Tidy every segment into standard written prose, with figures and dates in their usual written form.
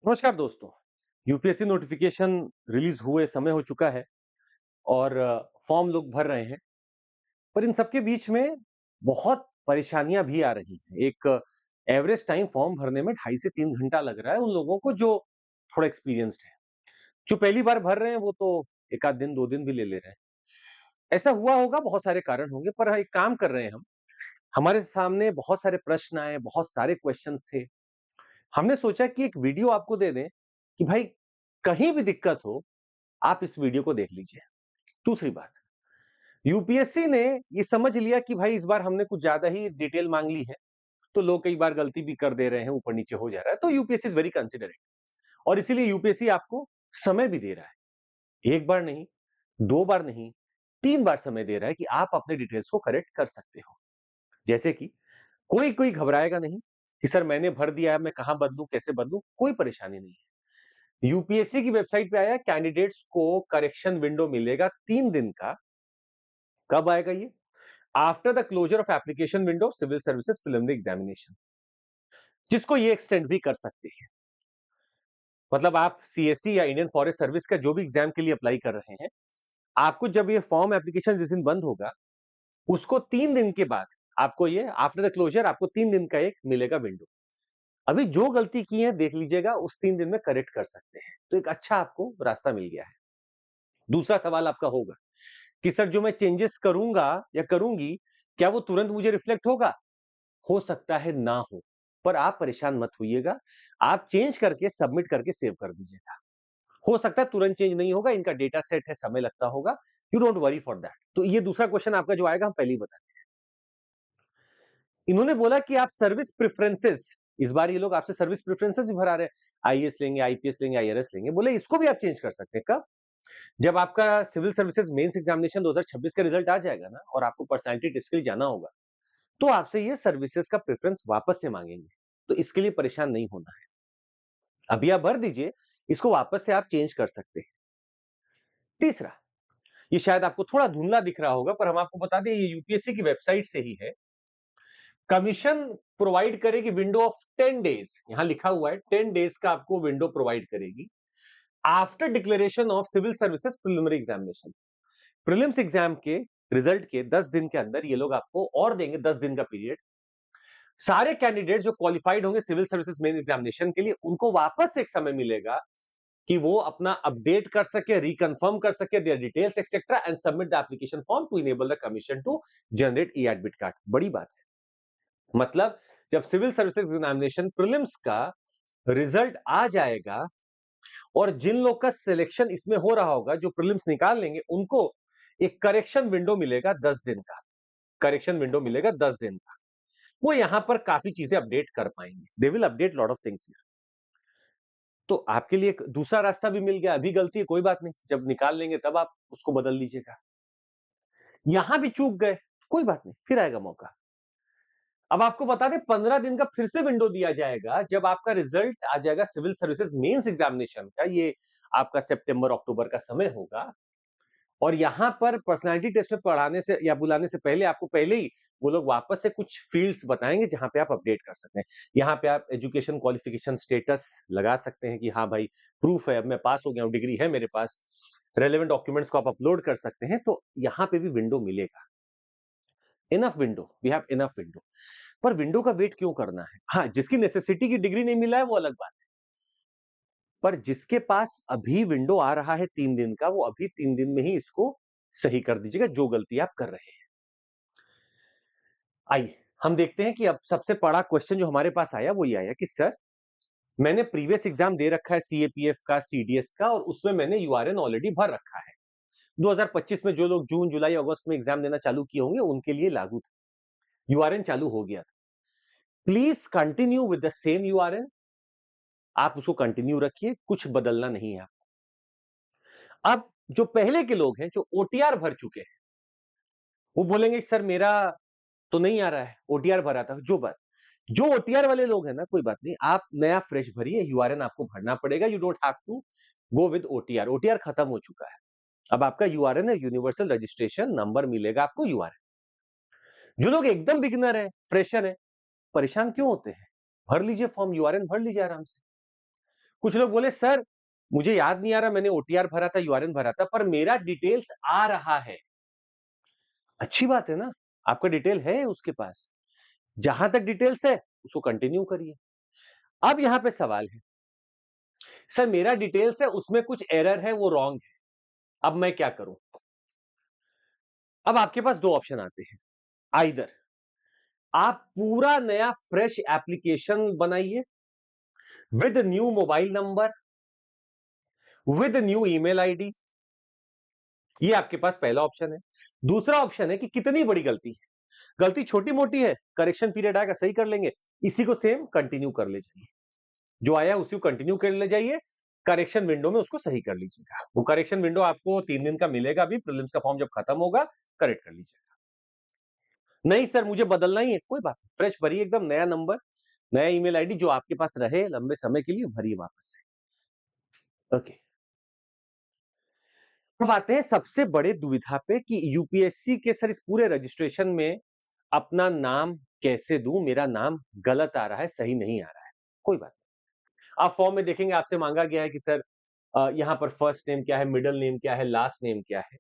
नमस्कार दोस्तों। UPSC notification release हुए समय हो चुका है और फॉर्म लोग भर रहे हैं। पर इन सबके बीच में बहुत परेशानियां भी आ रही हैं। एक एवरेज टाइम फॉर्म भरने में 2.5 से 3 घंटा लग रहा है उन लोगों को जो थोड़ा एक्सपीरियंस्ड है। जो पहली बार भर रहे हैं वो तो एक आध दिन 2 दिन भी ले ले रहे हैं। ऐसा हुआ होगा, बहुत सारे कारण होंगे, पर एक काम कर रहे हैं हम। हमारे सामने बहुत सारे प्रश्न आए, बहुत सारे क्वेश्चंस थे। हमने सोचा कि एक वीडियो आपको दे दें कि भाई कहीं भी दिक्कत हो आप इस वीडियो को देख लीजिए। दूसरी बात, यूपीएससी ने ये समझ लिया कि भाई इस बार हमने कुछ ज्यादा ही डिटेल मांग ली है, तो लोग कई बार गलती भी कर दे रहे हैं, ऊपर नीचे हो जा रहा है, तो यूपीएससी इज वेरी कंसिडरेट। और इसीलिए यूपीएससी आपको समय भी दे रहा है। एक बार नहीं, 2 बार नहीं, 3 बार समय दे रहा है कि आप अपने डिटेल्स को करेक्ट कर सकते हो। जैसे कि कोई कोई घबराएगा नहीं कि सर मैंने भर दिया है, मैं कहां बदलूं, कैसे बदलूं, कोई परेशानी नहीं है। यूपीएससी की वेबसाइट पे आया, कैंडिडेट्स को करेक्शन विंडो मिलेगा 3 दिन का। कब आएगा ये? After the closure of application window civil services preliminary examination, जिसको ये एक्सटेंड भी कर सकते हैं। मतलब आप सीएससी या इंडियन फॉरेस्ट सर्विस का जो भी एग्जाम के लिए अप्लाई कर रहे हैं, आपको जब ये फॉर्म एप्लीकेशन जिस दिन बंद होगा, उसको 3 दिन के बाद आपको ये आफ्टर द क्लोजर आपको 3 दिन का एक मिलेगा विंडो। अभी जो गलती की है देख लीजिएगा, उस 3 दिन में करेक्ट कर सकते हैं, तो एक अच्छा आपको रास्ता मिल गया है। दूसरा सवाल आपका होगा कि सर जो मैं चेंजेस करूंगा या करूंगी, क्या वो तुरंत मुझे रिफ्लेक्ट होगा? हो सकता है ना हो, पर आप परेशान मत होइएगा। आप चेंज करके सबमिट करके सेव कर दीजिएगा। हो सकता है तुरंत चेंज नहीं होगा, इनका डेटा सेट है, समय लगता होगा। You don't worry for that. तो ये दूसरा क्वेश्चन आपका जो आएगा हम पहले ही बता दें। इन्होंने बोला कि आप सर्विस प्रेफरेंसेस, इस बार ये लोग आपसे सर्विस प्रेफरेंसेस भी भरा रहे हैं। आईएएस लेंगे, आईपीएस लेंगे, आईआरएस लेंगे, बोले इसको भी आप चेंज कर सकते हैं। कब? जब आपका सिविल सर्विसेज मेंस एग्जामिनेशन 2026 का रिजल्ट आ जाएगा ना, और आपको पर्सनालिटी टेस्ट के लिए जाना होगा, तो आपसे ये सर्विसेज का प्रेफरेंस वापस से मांगेंगे। तो इसके लिए परेशान नहीं होना है। अभी आप भर दीजिए, इसको वापस से आप चेंज कर सकते हैं। तीसरा, ये शायद आपको थोड़ा धुंधला दिख रहा होगा, पर हम आपको बता दें ये यूपीएससी की वेबसाइट से ही है। कमीशन प्रोवाइड करेगी विंडो ऑफ 10 डेज, यहां लिखा हुआ है 10 डेज का आपको विंडो प्रोवाइड करेगी after declaration of civil services preliminary examination. Prelims exam के रिजल्ट के 10 दिन के अंदर ये लोग आपको और देंगे 10 दिन का पीरियड। सारे कैंडिडेट जो क्वालिफाइड होंगे सिविल सर्विसेज मेन एग्जामिनेशन के लिए, उनको वापस से एक समय मिलेगा कि वो अपना अपडेट कर सके, रिकंफर्म कर सके their details etcetera and submit the application form to enable the commission to generate e admit card. बड़ी बात है। मतलब जब सिविल सर्विसेज एग्जामिनेशन प्रीलिम्स का रिजल्ट आ जाएगा और जिन लोग का सिलेक्शन इसमें हो रहा होगा, जो प्रीलिम्स निकाल लेंगे, उनको एक करेक्शन विंडो मिलेगा 10 दिन का। करेक्शन विंडो मिलेगा 10 दिन का। वो यहां पर काफी चीजें अपडेट कर पाएंगे। They will update lot of things here. तो आपके लिए एक दूसरा रास्ता भी मिल गया। अभी गलती है, कोई बात नहीं, जब निकाल लेंगे तब आप उसको बदल लीजिएगा। यहां भी चूक गए, कोई बात नहीं, फिर आएगा मौका। अब आपको बता दें 15 दिन का फिर से विंडो दिया जाएगा जब आपका रिजल्ट आ जाएगा सिविल सर्विसेज मेंस एग्जामिनेशन का। ये आपका सितंबर अक्टूबर का समय होगा। और यहां पर पर्सनालिटी टेस्ट में पढ़ाने से या बुलाने से पहले आपको पहले ही वो लोग वापस से कुछ फील्ड्स बताएंगे जहां पे आप अपडेट कर सकते हैं। यहाँ पे आप एजुकेशन क्वालिफिकेशन स्टेटस लगा सकते हैं कि हाँ भाई, प्रूफ है, अब मैं पास हो गया हूँ, डिग्री है मेरे पास। रेलेवेंट डॉक्यूमेंट्स को आप अपलोड कर सकते हैं। तो यहाँ पे भी विंडो मिलेगा। Enough window, we have enough window. पर विंडो का वेट क्यों करना है? हाँ, जिसकी नेसेसिटी की डिग्री नहीं मिला है वो अलग बात है। पर जिसके पास अभी विंडो आ रहा है 3 दिन का, वो अभी 3 दिन में ही इसको सही कर दीजिएगा, जो गलती आप कर रहे हैं। आइए हम देखते हैं कि अब सबसे बड़ा क्वेश्चन जो हमारे पास आया वो ये आया कि सर मैंने प्रीवियस एग्जाम दे रखा है सीएपीएफ का, सीडीएस का, और उसमें मैंने यूआरएन ऑलरेडी भर रखा है। 2025 में जो लोग जून जुलाई अगस्त में एग्जाम देना चालू किए होंगे उनके लिए लागू था। यूआरएन चालू हो गया था। Please continue with the same URN. आप उसको कंटिन्यू रखिए, कुछ बदलना नहीं है। अब जो पहले के लोग हैं जो ओटीआर भर चुके हैं, वो बोलेंगे सर मेरा तो नहीं आ रहा है, ओटीआर भरा था। जो ओटीआर वाले लोग हैं ना, कोई बात नहीं, आप नया फ्रेश भरिए, यूआरएन आपको भरना पड़ेगा। You don't have to go with OTR. OTR खत्म हो चुका है। अब आपका यूआरएन है, यूनिवर्सल रजिस्ट्रेशन नंबर मिलेगा आपको, यूआरएन। जो लोग एकदम बिगिनर है, फ्रेशर है, परेशान क्यों होते हैं? भर लीजिए फॉर्म, यूआरएन भर लीजिए आराम से। कुछ लोग बोले सर मुझे याद नहीं आ रहा मैंने ओटीआर भरा था, यूआरएन भरा था, पर मेरा डिटेल्स आ रहा है। अच्छी बात है ना, आपका डिटेल है उसके पास। जहां तक डिटेल्स है उसको कंटिन्यू करिए। अब यहां पे सवाल है, सर मेरा डिटेल्स है उसमें कुछ एरर है, वो रॉन्ग है, अब मैं क्या करूं? अब आपके पास दो ऑप्शन आते हैं। आइदर आप पूरा नया फ्रेश एप्लीकेशन बनाइए with new mobile number, with new email ID, ये आपके पास पहला ऑप्शन है। दूसरा ऑप्शन है कि कितनी बड़ी गलती है, गलती छोटी मोटी है, करेक्शन पीरियड आएगा सही कर लेंगे, इसी को सेम कंटिन्यू कर ले जाइए, जो आया उसी को कंटिन्यू कर ले जाइए, करेक्शन विंडो में उसको सही कर लीजिएगा। वो करेक्शन विंडो आपको 3 दिन का मिलेगा, अभी प्रीलिम्स का फॉर्म जब खत्म होगा करेक्ट कर लीजिएगा। नहीं सर मुझे बदलना ही है, कोई बात नहीं, फ्रेश भरिए, एकदम नया नंबर, नया ईमेल आईडी जो आपके पास रहे लंबे समय के लिए, भरिए वापस से। ओके, अब आते हैं सबसे बड़े दुविधा पे कि यूपीएससी के सर इस पूरे रजिस्ट्रेशन में अपना नाम कैसे दूं, मेरा नाम गलत आ रहा है, सही नहीं आ रहा है। कोई बात नहीं, आप फॉर्म में देखेंगे आपसे मांगा गया है कि सर यहाँ पर फर्स्ट नेम क्या है, मिडिल नेम क्या है, लास्ट नेम क्या है।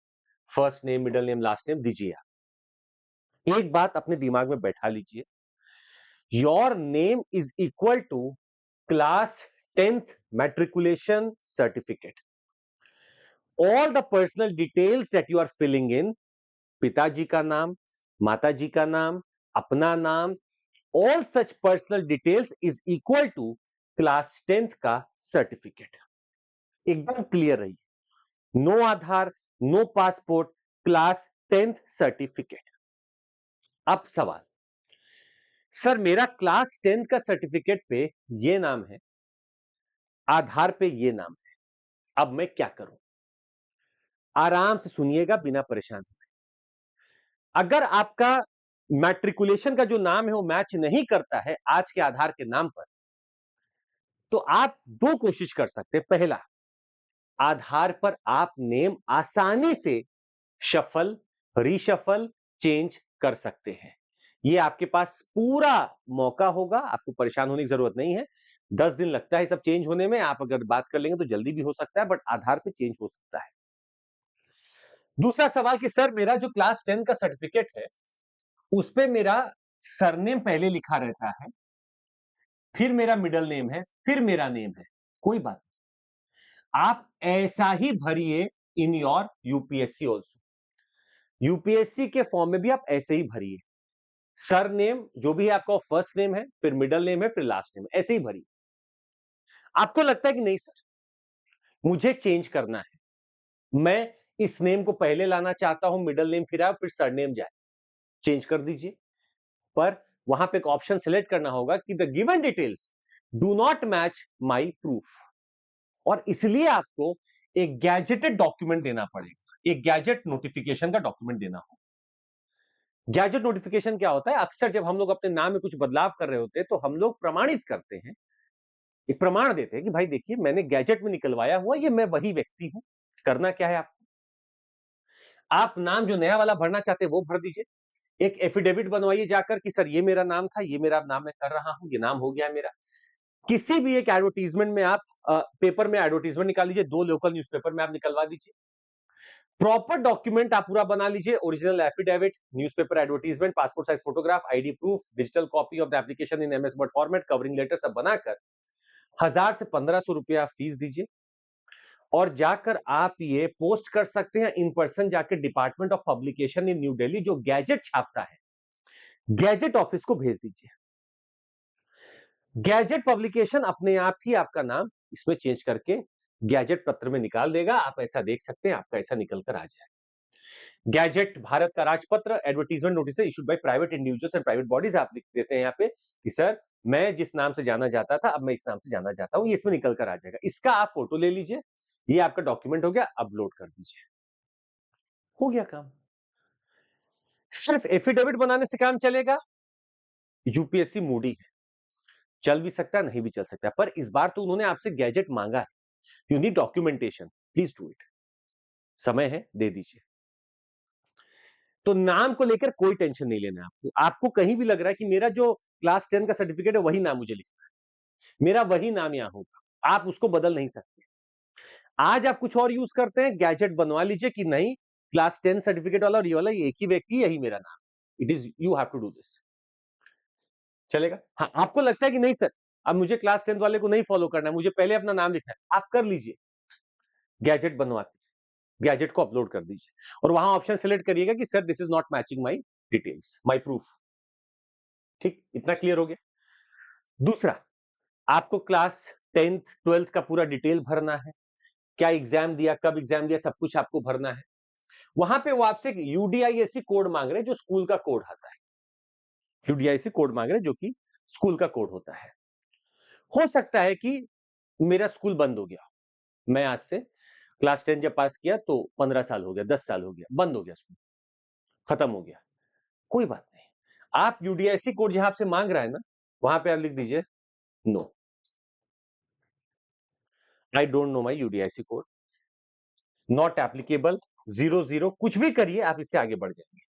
First name, middle name, last name दीजिए आप। एक बात अपने दिमाग में बैठा लीजिए, your name is equal to class 10th matriculation certificate. All the personal details that you are filling in, पिताजी का नाम, माताजी का नाम, अपना नाम, all such personal details is equal to class 10th का सर्टिफिकेट। एकदम क्लियर रहिए, no Aadhaar, no passport, class 10th certificate. अब सवाल, सर मेरा क्लास 10th का सर्टिफिकेट पे ये नाम है, आधार पे ये नाम है, अब मैं क्या करूं? आराम से सुनिएगा बिना परेशान हुए। अगर आपका मैट्रिकुलेशन का जो नाम है वो मैच नहीं करता है आज के आधार के नाम पर, तो आप दो कोशिश कर सकते हैं। पहला, आधार पर आप नेम आसानी से शफल, रीशफल, चेंज कर सकते हैं। ये आपके पास पूरा मौका होगा, आपको परेशान होने की जरूरत नहीं है। 10 दिन लगता है सब चेंज होने में, आप अगर बात कर लेंगे तो जल्दी भी हो सकता है, बट आधार पे चेंज हो सकता है। दूसरा सवाल कि सर मेरा जो क्लास 10 का सर्टिफिकेट है उस पे मेरा सरनेम पहले लिखा रहता है, फिर मेरा मिडिल नेम है, फिर मेरा नेम है। कोई बात नहीं, आप ऐसा ही भरिए in your UPSC also. UPSC के फॉर्म में भी आप ऐसे ही भरिए, सर नेम जो भी है आपका फर्स्ट नेम है, फिर मिडिल नेम है, फिर लास्ट नेम है, ऐसे ही भरिए। आपको लगता है कि नहीं सर मुझे चेंज करना है, मैं इस नेम को पहले लाना चाहता हूं, मिडिल नेम फिर आए फिर सरनेम जाए, चेंज कर दीजिए। पर वहां पे एक ऑप्शन सिलेक्ट करना होगा कि the given details do not match my proof, और इसलिए आपको एक गैजेटेड डॉक्यूमेंट देना पड़ेगा, एक गैजेट नोटिफिकेशन का डॉक्यूमेंट देना होगा। गैजेट नोटिफिकेशन क्या होता है? अक्सर जब हम लोग अपने नाम में कुछ बदलाव कर रहे होते हैं तो हम लोग प्रमाणित करते हैं, एक प्रमाण देते हैं कि भाई देखिए मैंने गैजेट में निकलवाया हुआ, ये मैं वही व्यक्ति हूं। करना क्या है आपको, आप नाम जो नया वाला भरना चाहते हैं वो भर दीजिए, एक एफिडेविट बनवाइए जाकर कि सर ये मेरा नाम था, ये मेरा नाम मैं कर रहा हूं, ये नाम हो गया मेरा। किसी भी एक एडवर्टीजमेंट में आप पेपर में एडवर्टीजमेंट निकाल लीजिए, 2 लोकल न्यूज़पेपर में आप निकलवा दीजिए। प्रॉपर डॉक्यूमेंट आप पूरा बना लीजिए, original affidavit, newspaper advertisement, passport size photograph, ID proof, digital copy of the application in MS Word format, covering letter सब बनाकर 1000 से 1500 रुपया फीस दीजिए, और जाकर आप ये पोस्ट कर सकते हैं इन पर्सन जाकर department of publication in new Delhi जो गैजेट छापता है, गैजेट ऑफिस को भेज दीजिए। गैजेट पब्लिकेशन अपने आप ही आपका नाम इसमें चेंज करके गैजेट पत्र में निकाल देगा, आप ऐसा देख सकते हैं, आपका ऐसा निकल कर आ जाए। गैजेट भारत का राजपत्र, advertisement notice issued by private individuals and private bodies, आप लिख देते हैं यहाँ पे कि सर मैं जिस नाम से जाना जाता था अब मैं इस नाम से जाना चाहता हूं, ये इसमें निकल कर आ जाएगा। इसका आप फोटो ले लीजिए, ये आपका डॉक्यूमेंट हो गया, अपलोड कर दीजिए, हो गया काम। सिर्फ एफिडेविट बनाने से काम चलेगा? यूपीएससी मूडी है, चल भी सकता है नहीं भी चल सकता है, पर इस बार तो उन्होंने आपसे गैजेट मांगा है, you need documentation, please do it. समय है, दे दीजिए। तो नाम को लेकर कोई टेंशन नहीं लेना है आपको। आपको कहीं भी लग रहा है कि मेरा जो क्लास 10 का सर्टिफिकेट है वही नाम मुझे लिखना है, मेरा वही नाम यहां होगा, आप उसको बदल नहीं सकते। आज आप कुछ और यूज करते हैं, गैजेट बनवा लीजिए कि नहीं, क्लास 10 सर्टिफिकेट वाला और ये वाला एक ही व्यक्ति, यही मेरा नाम, it is you have to do this, चलेगा? हाँ, आपको लगता है कि नहीं सर, अब मुझे क्लास 10 वाले को नहीं फॉलो करना है, मुझे पहले अपना नाम लिखना है, आप कर लीजिए, गैजेट बनवा के गैजेट को अपलोड कर दीजिए और वहां ऑप्शन सेलेक्ट करिएगा कि sir this is not matching my details, my proof. ठीक, इतना क्लियर हो गया। दूसरा, आपको क्लास 10th 12th का पूरा डिटेल भरना है, क्या एग्जाम दिया, कब एग्जाम दिया, सब कुछ आपको भरना है। वहां पे वो आपसे एक यूडीआईएससी कोड मांग रहे हैं, जो स्कूल का कोड आता है। यूडीआईएससी कोड मांग रहे हैं जो कि स्कूल का कोड होता है। हो सकता है कि मेरा स्कूल बंद हो गया, मैं आज से क्लास 10 जब पास किया तो 15 साल हो गया, 10 साल हो गया, बंद हो गया स्कूल, खत्म हो गया, कोई बात नहीं। आप यूडीआईएससी कोड जहां आपसे मांग रहा है ना, वहां पे आप लिख दीजिए no, I don't know my UDISE code, not applicable, 00, कुछ भी करिए, आप इससे आगे बढ़ जाएंगे।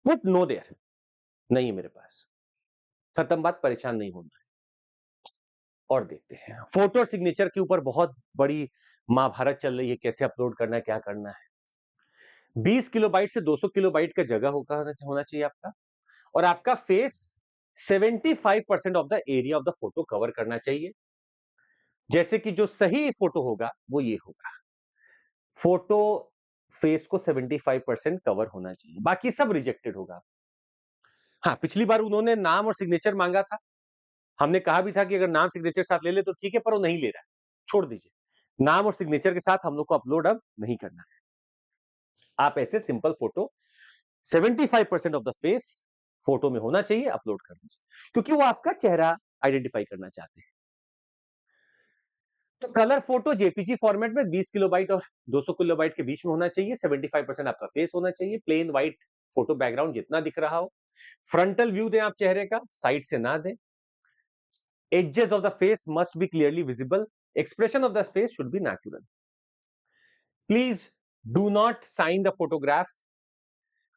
पुट नो देयर, नहीं है मेरे पास, खत्म बात, परेशान नहीं होना है। और देखते हैं, फोटो और सिग्नेचर के ऊपर बहुत बड़ी महाभारत चल रही है, कैसे अपलोड करना है, क्या करना है। 20 किलोबाइट से 200 किलोबाइट का जगह होना चाहिए आपका, और आपका face 75% of the area of the photo cover करना चाहिए। जैसे कि जो सही फोटो होगा वो ये होगा, फोटो फेस को 75% कवर होना चाहिए, बाकी सब रिजेक्टेड होगा। हाँ, पिछली बार उन्होंने नाम और सिग्नेचर मांगा था, हमने कहा भी था कि अगर नाम सिग्नेचर साथ ले ले तो ठीक है, पर वो नहीं ले रहा है, छोड़ दीजिए, नाम और सिग्नेचर के साथ हम लोग को अपलोड अब नहीं करना है। आप ऐसे simple photo 75% of the face photo में होना चाहिए, अपलोड कर दीजिए, क्योंकि वो आपका चेहरा आइडेंटिफाई करना चाहते हैं। तो कलर फोटो जेपीजी फॉर्मेट में 20 किलोबाइट और 200 किलोबाइट के बीच में होना चाहिए, 75% आपका फेस होना चाहिए, प्लेन व्हाइट फोटो बैकग्राउंड जितना दिख रहा हो, फ्रंटल व्यू दें आप चेहरे का, साइड से ना दें, edges of the face must be clearly visible, expression of the face should be natural. Please do not sign the photograph,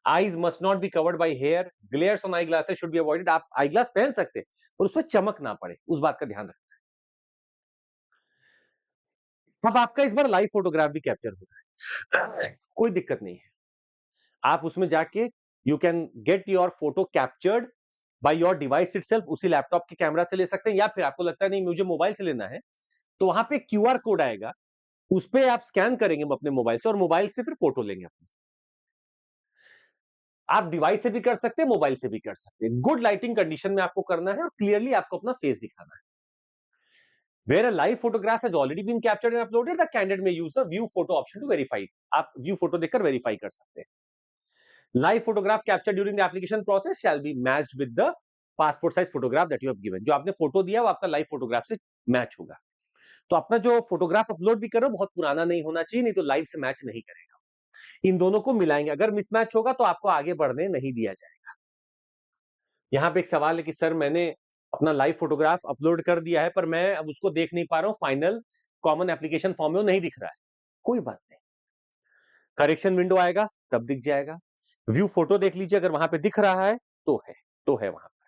eyes must not be covered by hair, glares on eyeglasses should be avoided। आप eyeglass पहन सकते हैं और उसमें चमक ना पड़े, उस बात का ध्यान रखें। अब आपका इस बार लाइव फोटोग्राफ भी कैप्चर हो रहा है, कोई दिक्कत नहीं है, आप उसमें जाके you can get your photo captured by your device itself, उसी लैपटॉप के कैमरा से ले सकते हैं, या फिर आपको लगता है नहीं मुझे मोबाइल से लेना है, तो वहां पे क्यूआर कोड आएगा, उस पे आप स्कैन करेंगे अपने मोबाइल से और मोबाइल से फिर फोटो लेंगे अपनी। आप डिवाइस से भी कर सकते हैं, मोबाइल से भी कर सकते हैं, गुड लाइटिंग कंडीशन में आपको करना है और क्लियरली आपको अपना फेस दिखाना है। Where a live photograph has already been captured and uploaded, the candidate may use the view photo option to verify it। आप व्यू फोटो देखकर वेरीफाई कर सकते हैं। Live photograph capture during the application process shall be matched with the passport size photograph that you have given. जो आपने photo दिया वो आपका लाइव फोटोग्राफ से मैच होगा। तो अपना जो फोटोग्राफ अपलोड भी करो बहुत पुराना नहीं होना चाहिए, नहीं तो लाइव से मैच नहीं करेगा। इन दोनों को मिलाएंगे, अगर मिसमैच होगा तो आपको आगे बढ़ने नहीं दिया जाएगा। यहाँ पे एक सवाल है कि सर मैंने अपना लाइव फोटोग्राफ अपलोड कर दिया है पर मैं अब उसको देख नहीं पा रहा हूँ, फाइनल कॉमन एप्लीकेशन फॉर्म में वो नहीं दिख रहा है। कोई बात नहीं, करेक्शन विंडो आएगा तब दिख जाएगा। व्यू फोटो देख लीजिए, अगर वहां पे दिख रहा है तो है, तो है वहां पर।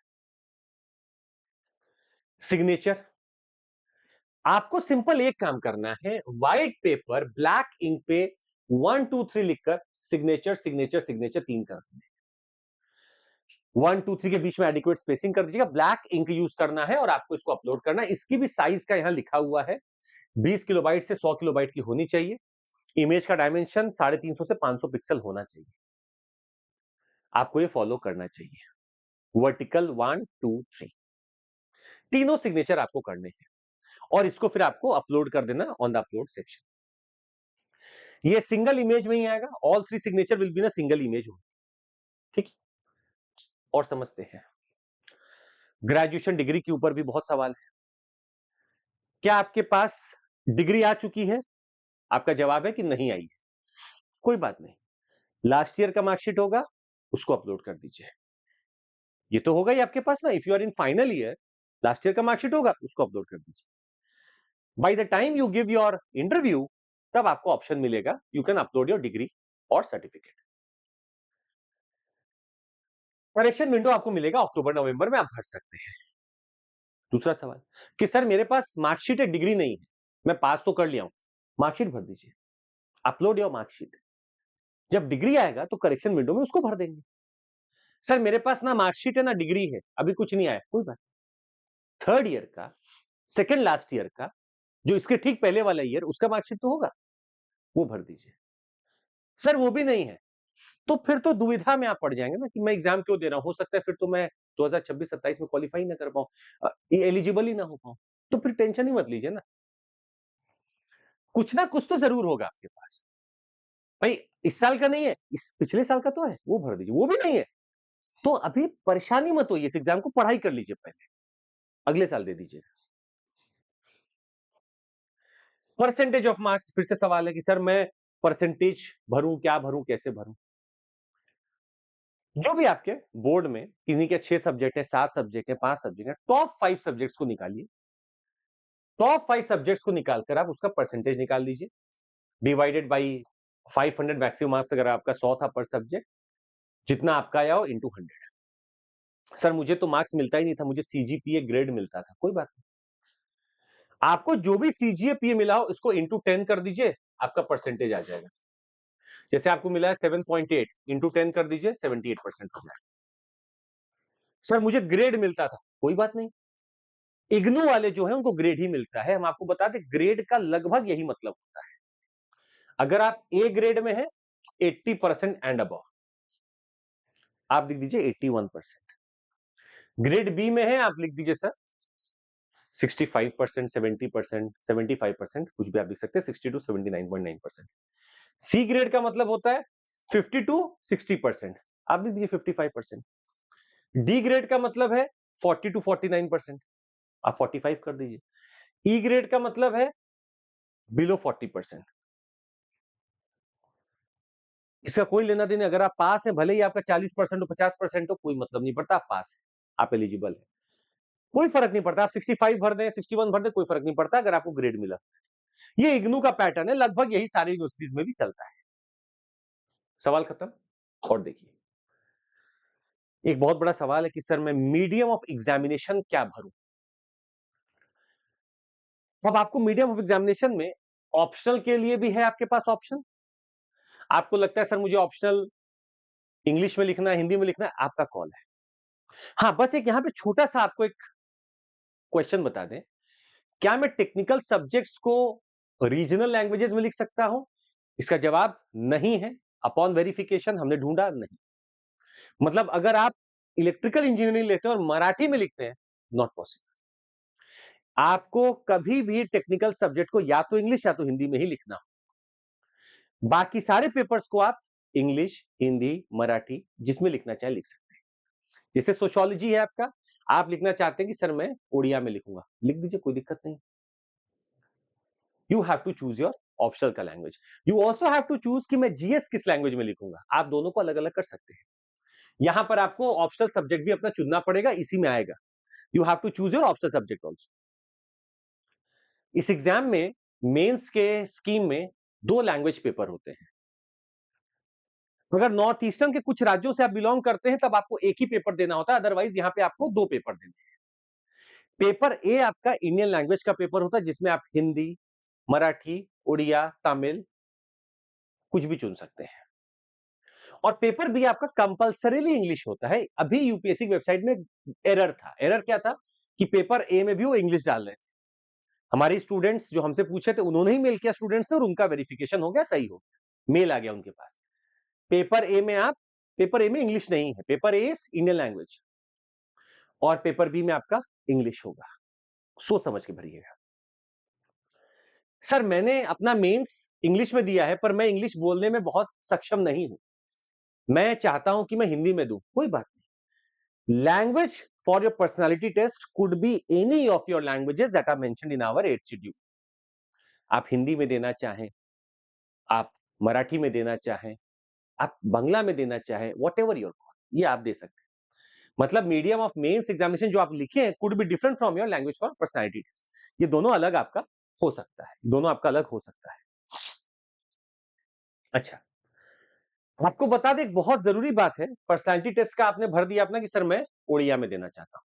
सिग्नेचर, आपको सिंपल एक काम करना है, व्हाइट पेपर ब्लैक इंक पे 1 2 3 लिखकर सिग्नेचर सिग्नेचर सिग्नेचर 3 कर देंगे। 1 2 3 के बीच में एडिक्वेट स्पेसिंग कर दीजिएगा, ब्लैक इंक यूज करना है और आपको इसको अपलोड करना है। इसकी भी साइज का यहां लिखा हुआ है, 20 किलोबाइट से 100 किलोबाइट की होनी चाहिए। इमेज का डायमेंशन 350 से 500 पिक्सल होना चाहिए। आपको ये फॉलो करना चाहिए। वर्टिकल 1 2 3 तीनों सिग्नेचर आपको करने हैं और इसको फिर आपको अपलोड कर देना ऑन द अपलोड सेक्शन। ये सिंगल इमेज में ही आएगा, all 3 signature will be in single image होगी। ठीक, और समझते हैं। ग्रेजुएशन डिग्री के ऊपर भी बहुत सवाल है। क्या आपके पास डिग्री आ चुकी है? आपका जवाब है कि नहीं आई है। कोई बात नहीं, लास्ट ईयर का मार्कशीट होगा, उसको अपलोड कर दीजिए। ये तो होगा ही आपके पास ना, if you are in final year, last year का मार्कशीट होगा, उसको अपलोड कर दीजिए। By the time you give your interview, तब आपको ऑप्शन मिलेगा, you can upload your degree और सर्टिफिकेट। करेक्शन विंडो आपको मिलेगा अक्टूबर नवंबर में, आप भर सकते हैं। दूसरा सवाल कि सर मेरे पास मार्कशीट है, डिग्री नहीं है, मैं पास तो कर लिया हूं, मार्कशीट भर दीजिए, अपलोड योर मार्कशीट। जब डिग्री आएगा तो करेक्शन विंडो में उसको भर देंगे। सर मेरे पास ना मार्कशीट है ना डिग्री है, अभी कुछ नहीं आया, कोई बात। थर्ड ईयर का, सेकेंड लास्ट ईयर का, जो इसके ठीक पहले वाला ईयर, उसका मार्कशीट तो होगा, वो भर दीजिए। सर वो भी नहीं है, तो फिर तो दुविधा में आप पड़ जाएंगे ना कि मैं एग्जाम क्यों दे रहा हूं, हो सकता है फिर तो मैं 2026-27 में क्वालिफाई ना कर पाऊं, एलिजिबल ही ना हो पाऊं, तो फिर टेंशन ही मत लीजिए ना, कुछ ना कुछ तो जरूर होगा आपके पास। भाई इस साल का नहीं है, इस पिछले साल का तो है, वो भर दीजिए, वो भी नहीं है, तो अभी परेशानी मत होइए, इस एग्जाम को पढ़ाई कर लीजिए पहले, अगले साल दे दीजिए। परसेंटेज ऑफ मार्क्स, फिर से सवाल है कि सर मैं परसेंटेज भरूं, क्या भरूं, कैसे भरूं? जो भी आपके बोर्ड में किन्हीं के 6 सब्जेक्ट है, 7 सब्जेक्ट है, 5 सब्जेक्ट है, टॉप 5 सब्जेक्ट्स को निकालिए। टॉप 5 सब्जेक्ट्स को निकालकर आप उसका परसेंटेज निकाल लीजिए, डिवाइडेड बाई 500 मैक्सिमम मार्क्स, अगर आपका 100 था पर सब्जेक्ट, जितना आपका आया हो इंटू 100। सर मुझे तो मार्क्स मिलता ही नहीं था, मुझे सीजीपीए ग्रेड मिलता था, कोई बात नहीं, आपको जो भी सीजीपीए मिला हो इसको इंटू 10 कर दीजिए, आपका परसेंटेज आ जाएगा। जैसे आपको मिला है 7.8, इंटू 10 कर दीजिए, 78% हो जाएगा। सर मुझे ग्रेड मिलता था, कोई बात नहीं, इग्नू वाले जो है उनको ग्रेड ही मिलता है। हम आपको बता दें ग्रेड का लगभग यही मतलब होता है, अगर आप ए ग्रेड में है 80% एंड अबव, आप लिख दीजिए 81%। ग्रेड बी में है, आप लिख दीजिए सर 65%, 70%, 75%, कुछ भी आप लिख सकते हैं, 60 टू 79.9%। सी ग्रेड का मतलब होता है 50 टू 60%, आप लिख दीजिए 55%। डी ग्रेड का मतलब है 40 टू 49%, आप 45 कर दीजिए। ई ग्रेड का मतलब है बिलो 40%। इसका कोई लेना देना, अगर आप पास है, भले ही आपका 40% हो, 50% हो, कोई मतलब नहीं पड़ता, आप पास है, आप एलिजिबल है, कोई फर्क नहीं पड़ता, आप 65 भर दें, 61 भर दें, कोई फर्क नहीं पड़ता अगर आपको ग्रेड मिला। ये इग्नू का पैटर्न है, लगभग यही सारी यूनिवर्सिटीज में भी चलता है। सवाल खत्म। और देखिए एक बहुत बड़ा सवाल है कि सर मैं मीडियम ऑफ एग्जामिनेशन क्या भरूं? अब आपको मीडियम ऑफ एग्जामिनेशन में ऑप्शनल के लिए भी है आपके पास ऑप्शन। आपको लगता है सर मुझे ऑप्शनल इंग्लिश में लिखना है, हिंदी में लिखना है, आपका कॉल है। हाँ बस एक यहां पे छोटा सा आपको एक क्वेश्चन बता दें, क्या मैं टेक्निकल सब्जेक्ट्स को रीजनल लैंग्वेजेस में लिख सकता हूं? इसका जवाब नहीं है। अपॉन वेरिफिकेशन हमने ढूंढा, नहीं। मतलब अगर आप इलेक्ट्रिकल इंजीनियरिंग लेते हैं और मराठी में लिखते हैं, नॉट पॉसिबल। आपको कभी भी टेक्निकल सब्जेक्ट को या तो इंग्लिश या तो हिंदी में ही लिखना हो। बाकी सारे पेपर्स को आप इंग्लिश, हिंदी, मराठी, जिसमें लिखना चाहे लिख सकते हैं। जैसे सोशियोलॉजी है आपका, आप लिखना चाहते हैं कि सर मैं उड़िया में लिखूंगा, लिख दीजिए, कोई दिक्कत नहीं। You have to choose your optional का language. You also have to choose कि मैं जीएस किस लैंग्वेज में लिखूंगा, आप दोनों को अलग अलग कर सकते हैं। यहां पर आपको ऑप्शनल सब्जेक्ट भी अपना चुनना पड़ेगा, इसी में आएगा। You have to choose your optional subject also. इस एग्जाम में मेंस के स्कीम में 2 लैंग्वेज पेपर होते हैं। अगर नॉर्थ ईस्टर्न के कुछ राज्यों से आप बिलोंग करते हैं तब आपको एक ही पेपर देना होता है, अदरवाइज यहां पे आपको 2 पेपर देने हैं। पेपर ए आपका इंडियन लैंग्वेज का पेपर होता है, जिसमें आप हिंदी, मराठी, उड़िया, तमिल कुछ भी चुन सकते हैं। और पेपर बी आपका कंपल्सरीली इंग्लिश होता है। अभी यूपीएससी की वेबसाइट में एरर था। एरर क्या था कि पेपर ए में भी वो इंग्लिश डाल रहे थे। हमारे स्टूडेंट्स जो हमसे पूछे थे उन्होंने ही मेल किया स्टूडेंट्स ने, और उनका वेरिफिकेशन हो गया, सही हो गया, मेल आ गया उनके पास। पेपर ए में आप, पेपर ए में इंग्लिश नहीं है, paper A is Indian language, और पेपर बी में आपका इंग्लिश होगा। सोच समझ के भरिएगा। सर मैंने अपना मेंस इंग्लिश में दिया है, पर मैं इंग्लिश बोलने में बहुत सक्षम नहीं हूं, मैं चाहता हूं कि मैं हिंदी में दूं, कोई बात नहीं। Language for your personality test could be any of your languages that are mentioned in our 8th schedule. आप हिंदी में देना चाहें, आप मराठी में देना चाहें, आप बांग्ला में देना चाहें, वॉट एवर योर कॉल, ये आप दे सकते हैं। मतलब मीडियम ऑफ मेंस एग्जामिनेशन जो आप लिखे हैं could be different from your language for personality test. ये दोनों अलग आपका हो सकता है, दोनों आपका अलग हो सकता है। अच्छा, आपको बता दें एक बहुत जरूरी बात है, पर्सनैलिटी टेस्ट का आपने भर दिया अपना कि सर मैं उड़िया में देना चाहता हूं।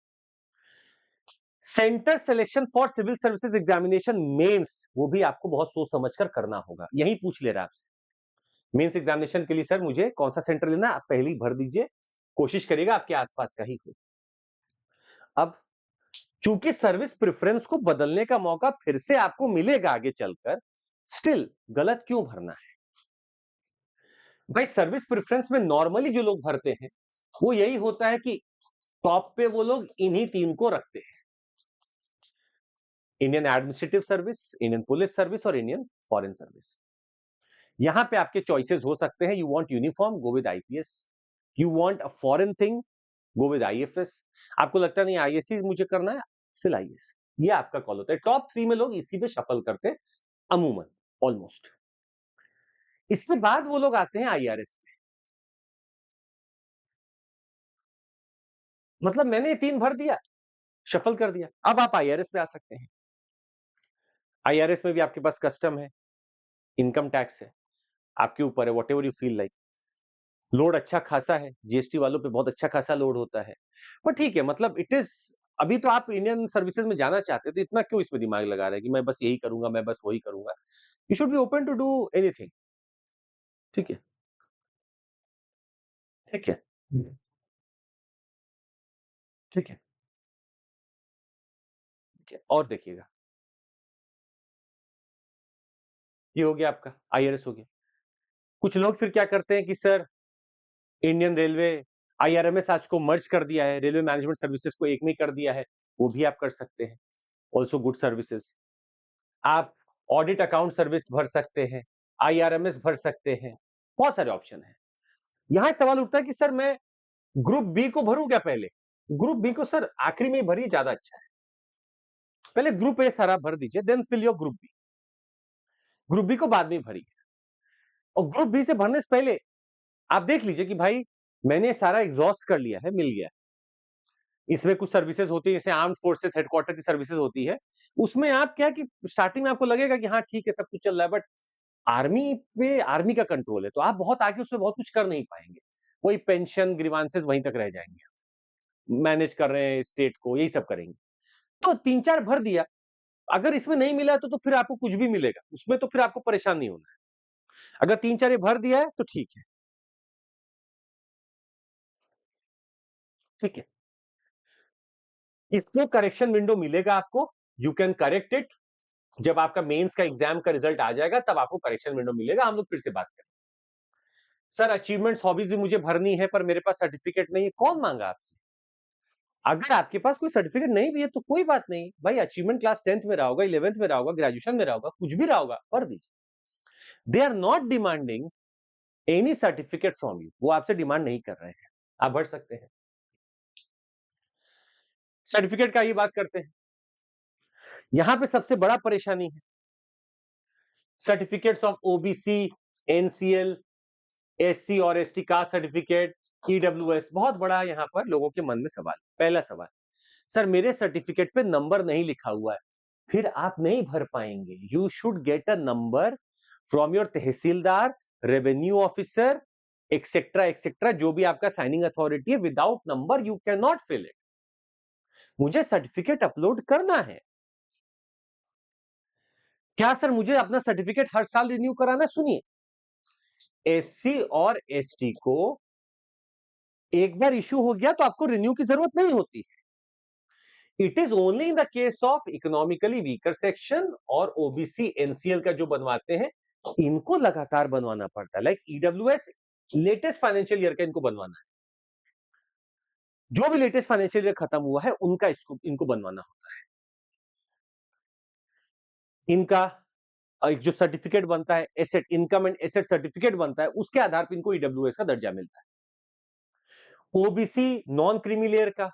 Centre selection for civil services examination mains, वो भी आपको बहुत सोच समझकर करना होगा। यही पूछ ले रहा है आपसे मेंस एग्जामिनेशन के लिए, सर मुझे कौन सा सेंटर लेना है, आप पहले ही भर दीजिए, कोशिश करिएगा आपके आसपास का ही हो। अब चूंकि सर्विस प्रेफरेंस को बदलने का मौका फिर से आपको मिलेगा आगे चलकर, स्टिल गलत क्यों भरना है भाई? सर्विस प्रेफरेंस में नॉर्मली जो लोग भरते हैं वो यही होता है कि टॉप पे वो लोग इन्हीं तीन को रखते हैं, Indian administrative service, Indian police service और इंडियन फॉरेन सर्विस। यहां पे आपके चॉइसेस हो सकते हैं, you want uniform, go with IPS, you want a foreign thing, go with IFS, आपको लगता नहीं आईएएस ही मुझे करना है, सिर्फ आईएएस। ये आपका कॉल होता है। टॉप 3 में लोग इसी पे शफल करते हैं अमूमन, ऑलमोस्ट। इसके बाद वो लोग आते हैं आईआरएस पे। मतलब मैंने ये 3 भर दिया, शफल कर दिया, अब आप आईआरएस पे आ सकते हैं। आईआरएस में भी आपके पास कस्टम है, इनकम टैक्स है, आपके ऊपर है, whatever you feel like. Load अच्छा खासा है, जीएसटी वालों पे बहुत अच्छा खासा लोड होता है, पर ठीक है, मतलब इट इज, अभी तो आप इंडियन सर्विसेज में जाना चाहते हैं तो इतना क्यों इसमें दिमाग लगा रहे हैं कि मैं बस यही करूंगा, मैं बस वही करूंगा। You should be open to do anything. ठीक है, ठीक है, ठीक है, ठीक है। और देखिएगा, ये हो गया आपका आईआरएस हो गया। कुछ लोग फिर क्या करते हैं कि सर इंडियन रेलवे आईआरएमएस आज को मर्ज कर दिया है, रेलवे मैनेजमेंट सर्विसेज को एक में कर दिया है, वो भी आप कर सकते हैं, ऑल्सो गुड सर्विसेज। आप ऑडिट अकाउंट सर्विस भर सकते हैं, आईआरएमएस भर सकते हैं, बहुत सारे ऑप्शन हैं। यहां सवाल उठता है कि सर मैं ग्रुप बी को भरूं क्या पहले? ग्रुप बी को सर आखिरी में ही भरिए, ज्यादा अच्छा है। पहले ग्रुप ए सारा भर दीजिए, then fill your group B. Group B को बाद में भरिए, और ग्रुप बी से भरने से पहले आप देख लीजिए कि भाई मैंने सारा एग्जॉस्ट कर लिया है, मिल गया। इसमें कुछ सर्विसेज होती है, जैसे आर्म्ड फोर्सेस हेडक्वार्टर की सर्विसेज होती है, उसमें आप क्या कि स्टार्टिंग में आपको लगेगा कि हाँ ठीक है, सब कुछ चल रहा है, बट आर्मी पे आर्मी का कंट्रोल है, तो आप बहुत आगे उसमें बहुत कुछ कर नहीं पाएंगे। वही पेंशन ग्रीवांसेस वहीं तक रह जाएंगे, मैनेज कर रहे हैं स्टेट को, यही सब करेंगे। तो 3-4 भर दिया, अगर इसमें नहीं मिला तो फिर आपको कुछ भी मिलेगा, उसमें तो फिर आपको परेशान नहीं होना है। अगर 3-4 ये भर दिया है तो ठीक है, ठीक है। इसमें करेक्शन विंडो मिलेगा आपको, यू कैन करेक्ट इट। जब आपका मेंस का एग्जाम का रिजल्ट आ जाएगा तब आपको करेक्शन विंडो मिलेगा, हम लोग फिर से बात करें। सर अचीवमेंट्स हॉबीज भी मुझे भरनी है, पर मेरे पास सर्टिफिकेट नहीं है, कौन मांगा आपसे? अगर आपके पास कोई सर्टिफिकेट नहीं भी है तो कोई बात नहीं भाई, अचीवमेंट क्लास 10th में रहा होगा, 11th में रहा होगा, ग्रेजुएशन में रहा होगा, कुछ भी रहा होगा, भर दीजिए। They are not demanding any certificate from you, वो आपसे डिमांड नहीं कर रहे हैं, आप भर सकते हैं। सर्टिफिकेट का ये बात करते हैं, यहां पे सबसे बड़ा परेशानी है certificates of OBC, NCL, SC और एसटी कास्ट सर्टिफिकेट, ईडब्ल्यूएस। बहुत बड़ा यहां पर लोगों के मन में सवाल। पहला सवाल, सर मेरे सर्टिफिकेट पे नंबर नहीं लिखा हुआ है, फिर आप नहीं भर पाएंगे। You should get a number from your tehsildar, revenue officer, etcetera etcetera, जो भी आपका साइनिंग अथॉरिटी है। Without number you can not fill it. मुझे सर्टिफिकेट अपलोड करना है। क्या सर मुझे अपना सर्टिफिकेट हर साल रिन्यू कराना? सुनिए, एससी और एसटी को एक बार इश्यू हो गया तो आपको रिन्यू की जरूरत नहीं होती। It is only in the case of economically weaker section और ओबीसी एनसीएल का जो बनवाते हैं, इनको लगातार बनवाना पड़ता है। Like EWS latest financial year का इनको बनवाना है, जो भी लेटेस्ट फाइनेंशियल ईयर खत्म हुआ है उनका इसको इनको बनवाना होता है। इनका एक जो सर्टिफिकेट बनता है, asset income and asset certificate बनता है, उसके आधार पर इनको ईडब्ल्यूएस का दर्जा मिलता है। ओबीसी नॉन क्रीमी लेयर का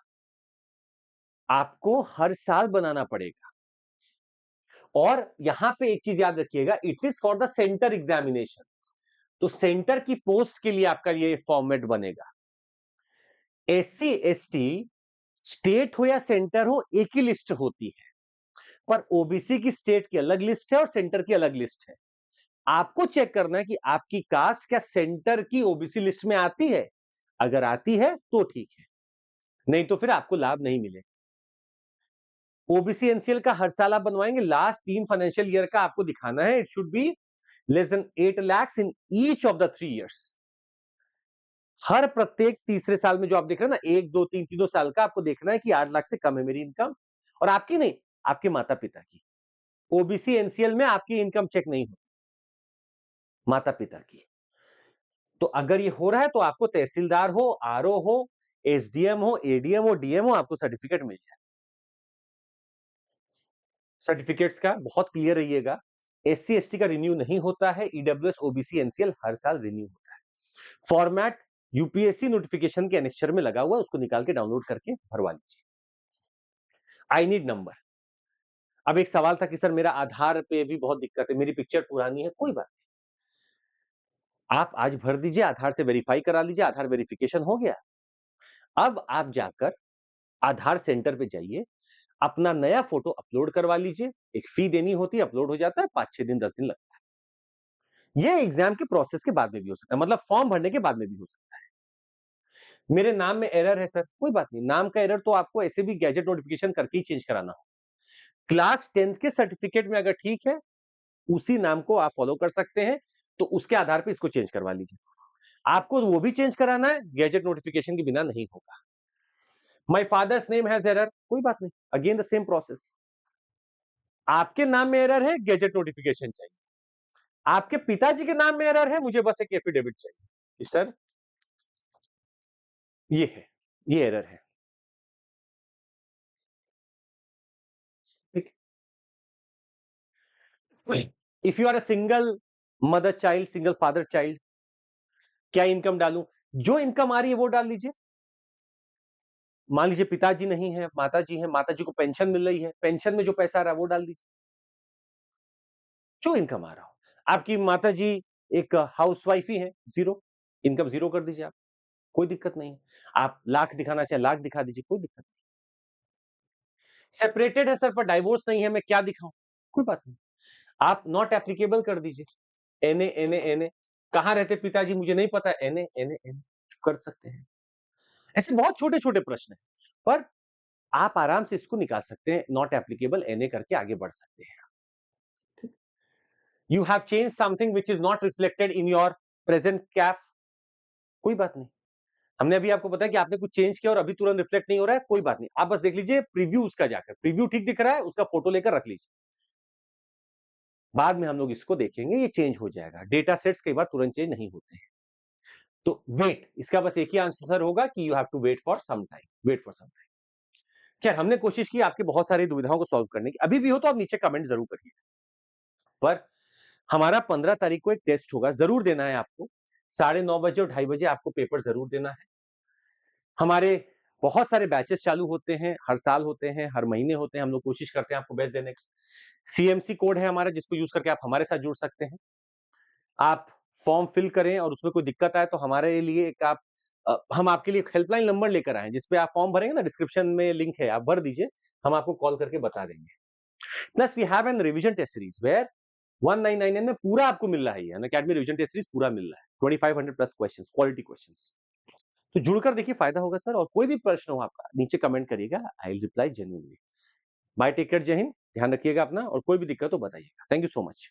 आपको हर साल बनाना पड़ेगा। और यहां पे एक चीज याद रखिएगा, it is for the centre examination, तो सेंटर की पोस्ट के लिए आपका ये फॉर्मेट बनेगा। एससी एसटी स्टेट हो या सेंटर हो, एक ही लिस्ट होती है, पर ओबीसी की स्टेट की अलग लिस्ट है और सेंटर की अलग लिस्ट है। आपको चेक करना है कि आपकी कास्ट क्या सेंटर की ओबीसी लिस्ट में आती है। अगर आती है तो ठीक है, नहीं तो फिर आपको लाभ नहीं मिलेगा। ओबीसी एनसीएल का हर साल आप बनवाएंगे, लास्ट 3 फाइनेंशियल ईयर का आपको दिखाना है, it should be less than 8 lakhs in each of the 3 years। हर प्रत्येक तीसरे साल में जो आप देख रहे हैं ना, 1 2 3 तीनों साल का आपको देखना है कि 8 लाख से कम है मेरी इनकम, और आपकी नहीं, आपके माता पिता की। ओबीसी एनसीएल में आपकी इनकम चेक नहीं होती, माता पिता की। तो अगर ये हो रहा है तो आपको तहसीलदार हो, आरओ हो, एसडीएम हो, एडीएम हो, डीएम हो, आपको सर्टिफिकेट मिल जाए। सर्टिफिकेट्स का बहुत क्लियर रहिएगा, एससी एसटी का रिन्यू नहीं होता है, ईडब्ल्यूएस ओबीसी एनसीएल हर साल रिन्यू होता है। फॉर्मेट यूपीएससी नोटिफिकेशन के एनेक्चर में लगा हुआ है, उसको निकाल के डाउनलोड करके भरवा लीजिए। I need number. अब एक सवाल था कि सर मेरा आधार पे भी बहुत दिक्कत है, मेरी पिक्चर पुरानी है, कोई बात नहीं, आप आज भर दीजिए, आधार से वेरीफाई करा लीजिए, आधार वेरिफिकेशन हो गया। अब आप जाकर आधार सेंटर पे जाइए, अपना नया फोटो अपलोड करवा लीजिए, एक फी देनी होती है, अपलोड हो जाता है, 5-6 दिन 10 दिन लगता है। ये एग्जाम के प्रोसेस के बाद में भी हो सकता है, मतलब फॉर्म भरने के बाद में भी हो सकता है। मेरे नाम में एरर है सर, कोई बात नहीं, नाम का एरर तो आपको ऐसे भी गैजेट नोटिफिकेशन करके ही चेंज कराना हो। क्लास 10th के सर्टिफिकेट में अगर ठीक है, उसी नाम को आप फॉलो कर सकते हैं, तो उसके आधार पे इसको चेंज करवा लीजिए। आपको वो भी चेंज कराना है, गैजेट नोटिफिकेशन के बिना नहीं होगा। My father's name has error, कोई बात नहीं, अगेन द सेम प्रोसेस। आपके नाम में एरर है, गैजेट नोटिफिकेशन चाहिए। आपके पिताजी के नाम में एरर है, मुझे बस एक एफिडेविट चाहिए कि सर ये है, ये एरर है। ठीक। If you are a single mother child, single father child, क्या इनकम डालूं? जो इनकम आ रही है वो डाल लीजिए। मान लीजिए पिताजी नहीं है, माताजी है, माताजी को पेंशन मिल रही है, पेंशन में जो पैसा आ रहा है वो डाल दीजिए, जो इनकम आ रहा हो। आपकी माताजी एक हाउसवाइफ ही है, जीरो इनकम, जीरो कर दीजिए आप, कोई दिक्कत नहीं है। आप लाख दिखाना चाहे लाख दिखा दीजिए, कोई दिक्कत नहीं। सेपरेटेड है सर पर डाइवोर्स नहीं है, मैं क्या दिखाऊं? कोई बात नहीं, आप नॉट एप्लीकेबल कर दीजिए, एनए एनए एनए। कहां रहते पिताजी मुझे नहीं पता, एनए एनए एनए कर सकते हैं। ऐसे बहुत छोटे छोटे प्रश्न है, पर आप आराम से इसको निकाल सकते हैं, नॉट एप्लीकेबल एनए करके आगे बढ़ सकते हैं। You have change something which is not reflected in your present Kaif, कोई बात नहीं। हमने अभी आपको बताया कि आपने कुछ चेंज किया और अभी तुरंत रिफ्लेक्ट नहीं हो रहा है, कोई बात नहीं, आप बस देख लीजिए प्रीव्यू उसका, जाकर प्रीव्यू ठीक दिख रहा है, उसका फोटो लेकर रख लीजिए, बाद में हम लोग इसको देखेंगे, ये चेंज हो जाएगा। डेटा सेट्स कई बार तुरंत चेंज नहीं होते हैं, तो वेट, इसका बस एक ही आंसर होगा कि you have to wait for some time, wait for some time. खैर, हमने कोशिश की आपकी बहुत सारी दुविधाओं को सॉल्व करने की, अभी भी हो तो आप नीचे कमेंट जरूर करिए। पर हमारा 15 तारीख को एक टेस्ट होगा, जरूर देना है आपको, 9:30 बजे और 2:30 बजे आपको पेपर जरूर देना है। हमारे बहुत सारे बैचेस चालू होते हैं, हर साल होते हैं, हर महीने होते हैं, हम लोग कोशिश करते हैं आपको बैच देने का। सीएमसी कोड है हमारा, जिसको यूज करके आप हमारे साथ जुड़ सकते हैं। आप फॉर्म फिल करें और उसमें कोई दिक्कत आए तो हमारे लिए एक आप हम आपके लिए एक हेल्पलाइन नंबर लेकर आए, जिसपे आप फॉर्म भरेंगे ना, डिस्क्रिप्शन में लिंक है, आप भर दीजिए, हम आपको कॉल करके बता देंगे। Plus we have an revision test series where 1999 में पूरा आपको मिल रहा है, अनअकैडमी रिवीजन टेस्ट सीरीज पूरा मिल रहा है, 2500 प्लस क्वेश्चंस, क्वालिटी क्वेश्चंस। तो जुड़कर देखिए, फायदा होगा सर, और कोई भी प्रश्न हो आपका नीचे कमेंट करिएगा, I will reply genuinely. Bye, take care, जय हिंद, ध्यान रखिएगा अपना, और कोई भी दिक्कत हो बताइएगा। Thank you so much.